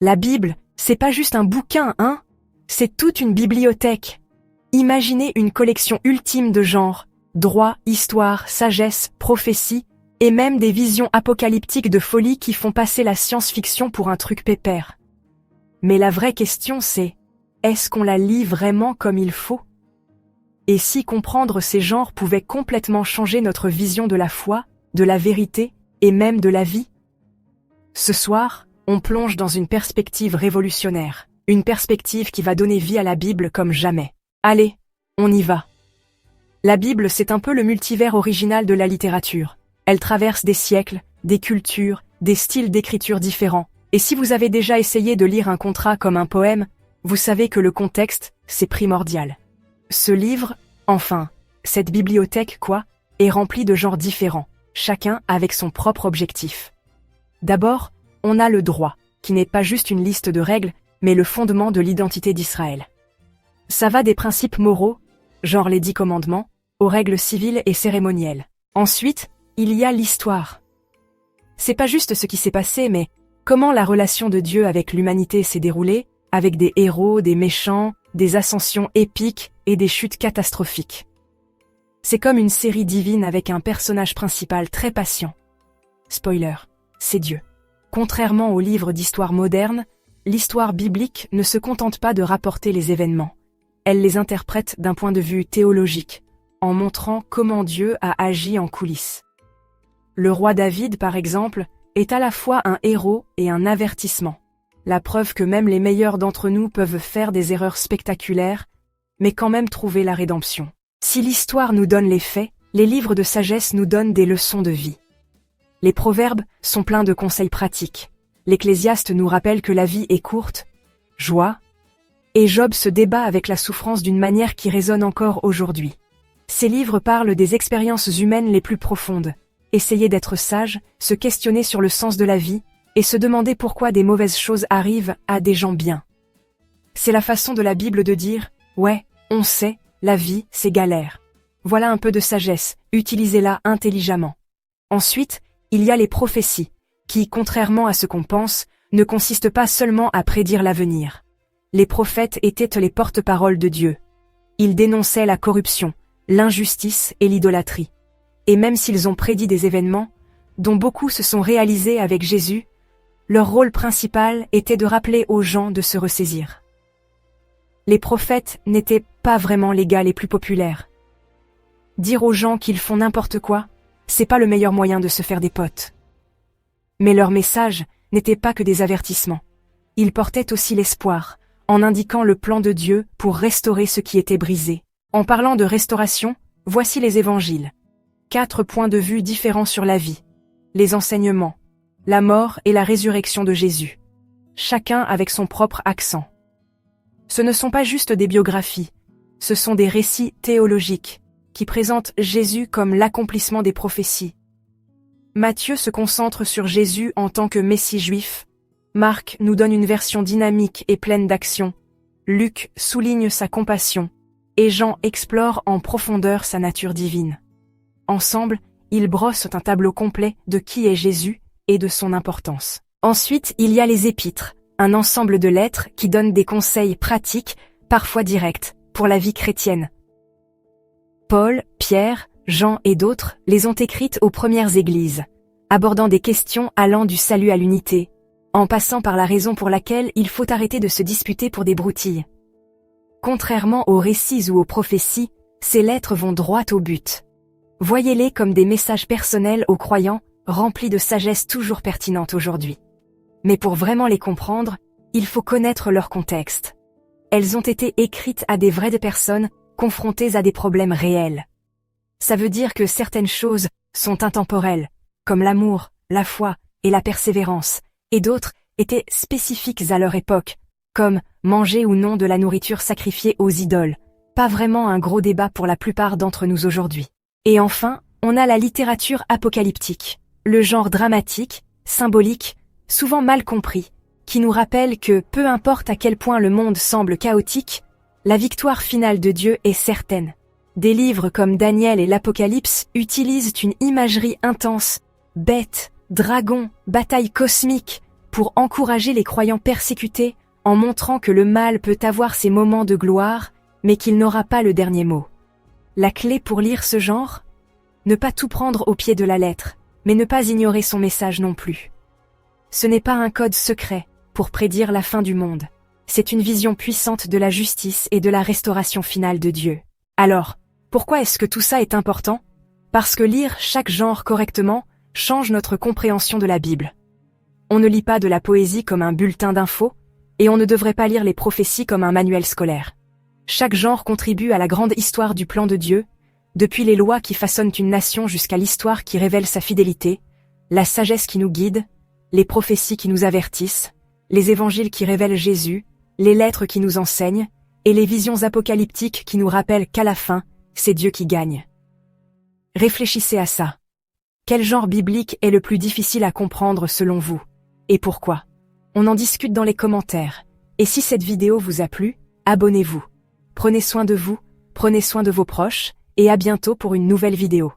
La Bible, c'est pas juste un bouquin, hein? C'est toute une bibliothèque. Imaginez une collection ultime de genres, droit, histoire, sagesse, prophétie, et même des visions apocalyptiques de folie qui font passer la science-fiction pour un truc pépère. Mais la vraie question c'est, est-ce qu'on la lit vraiment comme il faut? Et si comprendre ces genres pouvait complètement changer notre vision de la foi, de la vérité, et même de la vie? Ce soir, on plonge dans une perspective révolutionnaire, une perspective qui va donner vie à la Bible comme jamais. Allez, on y va. La Bible, c'est un peu le multivers original de la littérature. Elle traverse des siècles, des cultures, des styles d'écriture différents. Et si vous avez déjà essayé de lire un contrat comme un poème, vous savez que le contexte, c'est primordial. Ce livre, enfin, cette bibliothèque est remplie de genres différents, chacun avec son propre objectif. D'abord, on a le droit, qui n'est pas juste une liste de règles, mais le fondement de l'identité d'Israël. Ça va des principes moraux, genre les 10 commandements, aux règles civiles et cérémonielles. Ensuite, il y a l'histoire. C'est pas juste ce qui s'est passé, mais comment la relation de Dieu avec l'humanité s'est déroulée, avec des héros, des méchants, des ascensions épiques et des chutes catastrophiques. C'est comme une série divine avec un personnage principal très patient. Spoiler, c'est Dieu. Contrairement aux livres d'histoire moderne, l'histoire biblique ne se contente pas de rapporter les événements. Elle les interprète d'un point de vue théologique, en montrant comment Dieu a agi en coulisses. Le roi David, par exemple, est à la fois un héros et un avertissement. La preuve que même les meilleurs d'entre nous peuvent faire des erreurs spectaculaires, mais quand même trouver la rédemption. Si l'histoire nous donne les faits, les livres de sagesse nous donnent des leçons de vie. Les proverbes sont pleins de conseils pratiques. L'Ecclésiaste nous rappelle que la vie est courte, joie, et Job se débat avec la souffrance d'une manière qui résonne encore aujourd'hui. Ces livres parlent des expériences humaines les plus profondes. Essayer d'être sage, se questionner sur le sens de la vie, et se demander pourquoi des mauvaises choses arrivent à des gens bien. C'est la façon de la Bible de dire « Ouais, on sait, la vie, c'est galère. Voilà un peu de sagesse, utilisez-la intelligemment. » Ensuite, il y a les prophéties, qui, contrairement à ce qu'on pense, ne consistent pas seulement à prédire l'avenir. Les prophètes étaient les porte-paroles de Dieu. Ils dénonçaient la corruption, l'injustice et l'idolâtrie. Et même s'ils ont prédit des événements, dont beaucoup se sont réalisés avec Jésus, leur rôle principal était de rappeler aux gens de se ressaisir. Les prophètes n'étaient pas vraiment les gars les plus populaires. Dire aux gens qu'ils font n'importe quoi, c'est pas le meilleur moyen de se faire des potes. Mais leur message n'était pas que des avertissements. Ils portaient aussi l'espoir, en indiquant le plan de Dieu pour restaurer ce qui était brisé. En parlant de restauration, voici les évangiles. 4 points de vue différents sur la vie, les enseignements, la mort et la résurrection de Jésus. Chacun avec son propre accent. Ce ne sont pas juste des biographies, ce sont des récits théologiques qui présentent Jésus comme l'accomplissement des prophéties. Matthieu se concentre sur Jésus en tant que Messie juif. Marc nous donne une version dynamique et pleine d'action. Luc souligne sa compassion. Et Jean explore en profondeur sa nature divine. Ensemble, ils brossent un tableau complet de qui est Jésus et de son importance. Ensuite, il y a les épîtres, un ensemble de lettres qui donnent des conseils pratiques, parfois directs, pour la vie chrétienne. Paul, Pierre, Jean et d'autres les ont écrites aux premières églises, abordant des questions allant du salut à l'unité, en passant par la raison pour laquelle il faut arrêter de se disputer pour des broutilles. Contrairement aux récits ou aux prophéties, ces lettres vont droit au but. Voyez-les comme des messages personnels aux croyants, remplis de sagesse toujours pertinente aujourd'hui. Mais pour vraiment les comprendre, il faut connaître leur contexte. Elles ont été écrites à des vraies personnes, confrontées à des problèmes réels. Ça veut dire que certaines choses sont intemporelles, comme l'amour, la foi et la persévérance, et d'autres étaient spécifiques à leur époque, comme manger ou non de la nourriture sacrifiée aux idoles, pas vraiment un gros débat pour la plupart d'entre nous aujourd'hui. Et enfin, on a la littérature apocalyptique, le genre dramatique, symbolique, souvent mal compris, qui nous rappelle que peu importe à quel point le monde semble chaotique, la victoire finale de Dieu est certaine. Des livres comme Daniel et l'Apocalypse utilisent une imagerie intense, bêtes, dragons, batailles cosmiques, pour encourager les croyants persécutés en montrant que le mal peut avoir ses moments de gloire, mais qu'il n'aura pas le dernier mot. La clé pour lire ce genre? Ne pas tout prendre au pied de la lettre, mais ne pas ignorer son message non plus. Ce n'est pas un code secret pour prédire la fin du monde. C'est une vision puissante de la justice et de la restauration finale de Dieu. Alors, pourquoi est-ce que tout ça est important? Parce que lire chaque genre correctement change notre compréhension de la Bible. On ne lit pas de la poésie comme un bulletin d'infos, et on ne devrait pas lire les prophéties comme un manuel scolaire. Chaque genre contribue à la grande histoire du plan de Dieu, depuis les lois qui façonnent une nation jusqu'à l'histoire qui révèle sa fidélité, la sagesse qui nous guide, les prophéties qui nous avertissent, les évangiles qui révèlent Jésus, les lettres qui nous enseignent, et les visions apocalyptiques qui nous rappellent qu'à la fin, c'est Dieu qui gagne. Réfléchissez à ça. Quel genre biblique est le plus difficile à comprendre selon vous? Et pourquoi? On en discute dans les commentaires. Et si cette vidéo vous a plu, abonnez-vous. Prenez soin de vous, prenez soin de vos proches, et à bientôt pour une nouvelle vidéo.